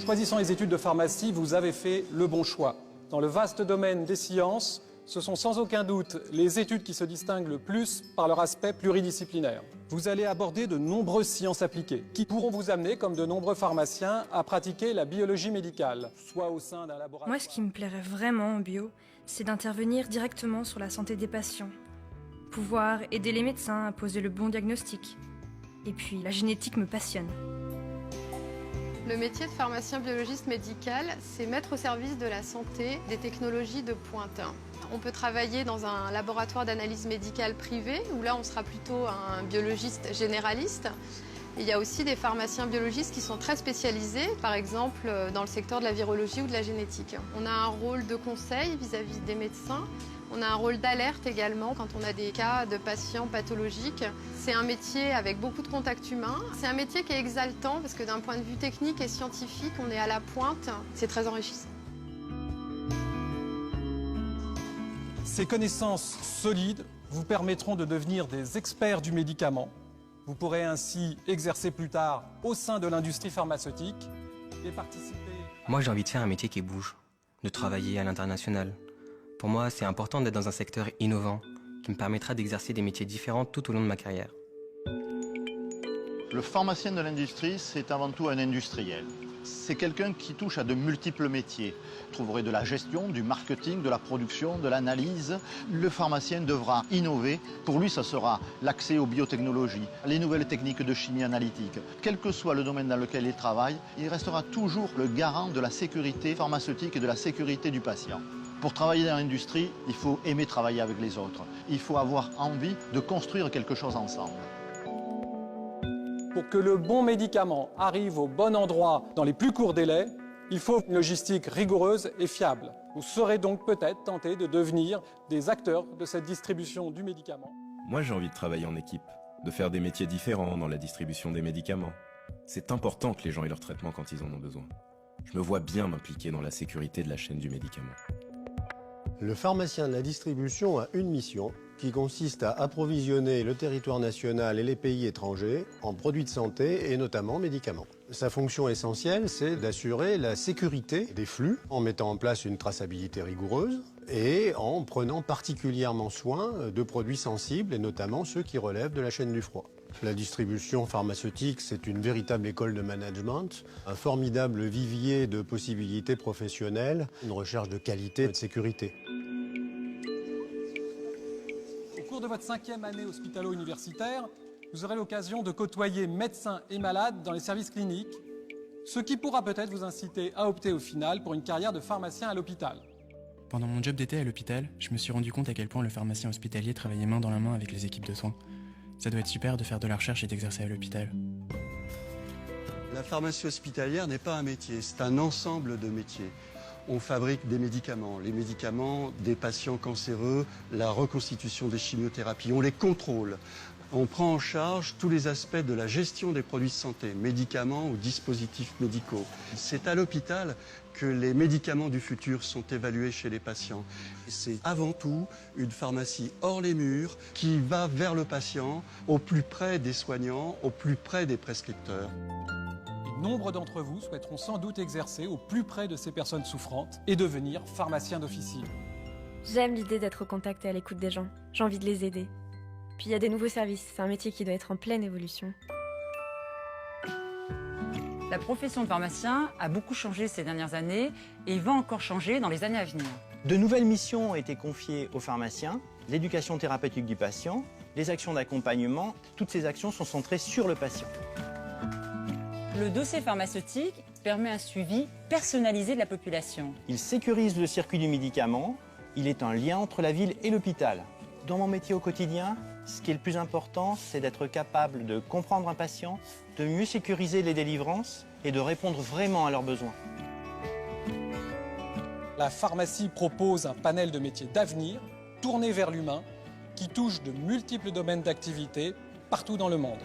choisissant les études de pharmacie, vous avez fait le bon choix. Dans le vaste domaine des sciences, ce sont sans aucun doute les études qui se distinguent le plus par leur aspect pluridisciplinaire. Vous allez aborder de nombreuses sciences appliquées qui pourront vous amener, comme de nombreux pharmaciens, à pratiquer la biologie médicale, soit au sein d'un laboratoire... Moi, ce qui me plairait vraiment en bio, c'est d'intervenir directement sur la santé des patients. Pouvoir aider les médecins à poser le bon diagnostic. Et puis, la génétique me passionne. Le métier de pharmacien biologiste médical, c'est mettre au service de la santé des technologies de pointe. On peut travailler dans un laboratoire d'analyse médicale privé, où là on sera plutôt un biologiste généraliste. Il y a aussi des pharmaciens biologistes qui sont très spécialisés, par exemple dans le secteur de la virologie ou de la génétique. On a un rôle de conseil vis-à-vis des médecins. On a un rôle d'alerte également quand on a des cas de patients pathologiques. C'est un métier avec beaucoup de contacts humains. C'est un métier qui est exaltant parce que d'un point de vue technique et scientifique, on est à la pointe. C'est très enrichissant. Ces connaissances solides vous permettront de devenir des experts du médicament. Vous pourrez ainsi exercer plus tard au sein de l'industrie pharmaceutique et participer... Moi, j'ai envie de faire un métier qui bouge, de travailler à l'international. Pour moi, c'est important d'être dans un secteur innovant qui me permettra d'exercer des métiers différents tout au long de ma carrière. Le pharmacien de l'industrie, c'est avant tout un industriel. C'est quelqu'un qui touche à de multiples métiers. Vous trouverez de la gestion, du marketing, de la production, de l'analyse. Le pharmacien devra innover. Pour lui, ça sera l'accès aux biotechnologies, les nouvelles techniques de chimie analytique. Quel que soit le domaine dans lequel il travaille, il restera toujours le garant de la sécurité pharmaceutique et de la sécurité du patient. Pour travailler dans l'industrie, il faut aimer travailler avec les autres. Il faut avoir envie de construire quelque chose ensemble. Pour que le bon médicament arrive au bon endroit dans les plus courts délais, il faut une logistique rigoureuse et fiable. Vous serez donc peut-être tenté de devenir des acteurs de cette distribution du médicament. Moi, j'ai envie de travailler en équipe, de faire des métiers différents dans la distribution des médicaments. C'est important que les gens aient leur traitement quand ils en ont besoin. Je me vois bien m'impliquer dans la sécurité de la chaîne du médicament. Le pharmacien de la distribution a une mission qui consiste à approvisionner le territoire national et les pays étrangers en produits de santé et notamment médicaments. Sa fonction essentielle, c'est d'assurer la sécurité des flux en mettant en place une traçabilité rigoureuse et en prenant particulièrement soin de produits sensibles et notamment ceux qui relèvent de la chaîne du froid. La distribution pharmaceutique, c'est une véritable école de management, un formidable vivier de possibilités professionnelles, une recherche de qualité et de sécurité. Au cours de votre 5e année hospitalo-universitaire, vous aurez l'occasion de côtoyer médecins et malades dans les services cliniques, ce qui pourra peut-être vous inciter à opter au final pour une carrière de pharmacien à l'hôpital. Pendant mon job d'été à l'hôpital, je me suis rendu compte à quel point le pharmacien hospitalier travaillait main dans la main avec les équipes de soins. Ça doit être super de faire de la recherche et d'exercer à l'hôpital. La pharmacie hospitalière n'est pas un métier, c'est un ensemble de métiers. On fabrique des médicaments, les médicaments des patients cancéreux, la reconstitution des chimiothérapies, on les contrôle. On prend en charge tous les aspects de la gestion des produits de santé, médicaments ou dispositifs médicaux. C'est à l'hôpital que les médicaments du futur sont évalués chez les patients. C'est avant tout une pharmacie hors les murs qui va vers le patient, au plus près des soignants, au plus près des prescripteurs. Et nombre d'entre vous souhaiteront sans doute exercer au plus près de ces personnes souffrantes et devenir pharmacien d'officine. J'aime l'idée d'être au contact et à l'écoute des gens. J'ai envie de les aider. Puis il y a des nouveaux services, c'est un métier qui doit être en pleine évolution. La profession de pharmacien a beaucoup changé ces dernières années et va encore changer dans les années à venir. De nouvelles missions ont été confiées aux pharmaciens, l'éducation thérapeutique du patient, les actions d'accompagnement. Toutes ces actions sont centrées sur le patient. Le dossier pharmaceutique permet un suivi personnalisé de la population. Il sécurise le circuit du médicament, il est un lien entre la ville et l'hôpital. Dans mon métier au quotidien, ce qui est le plus important, c'est d'être capable de comprendre un patient, de mieux sécuriser les délivrances et de répondre vraiment à leurs besoins. La pharmacie propose un panel de métiers d'avenir, tournés vers l'humain, qui touche de multiples domaines d'activité partout dans le monde.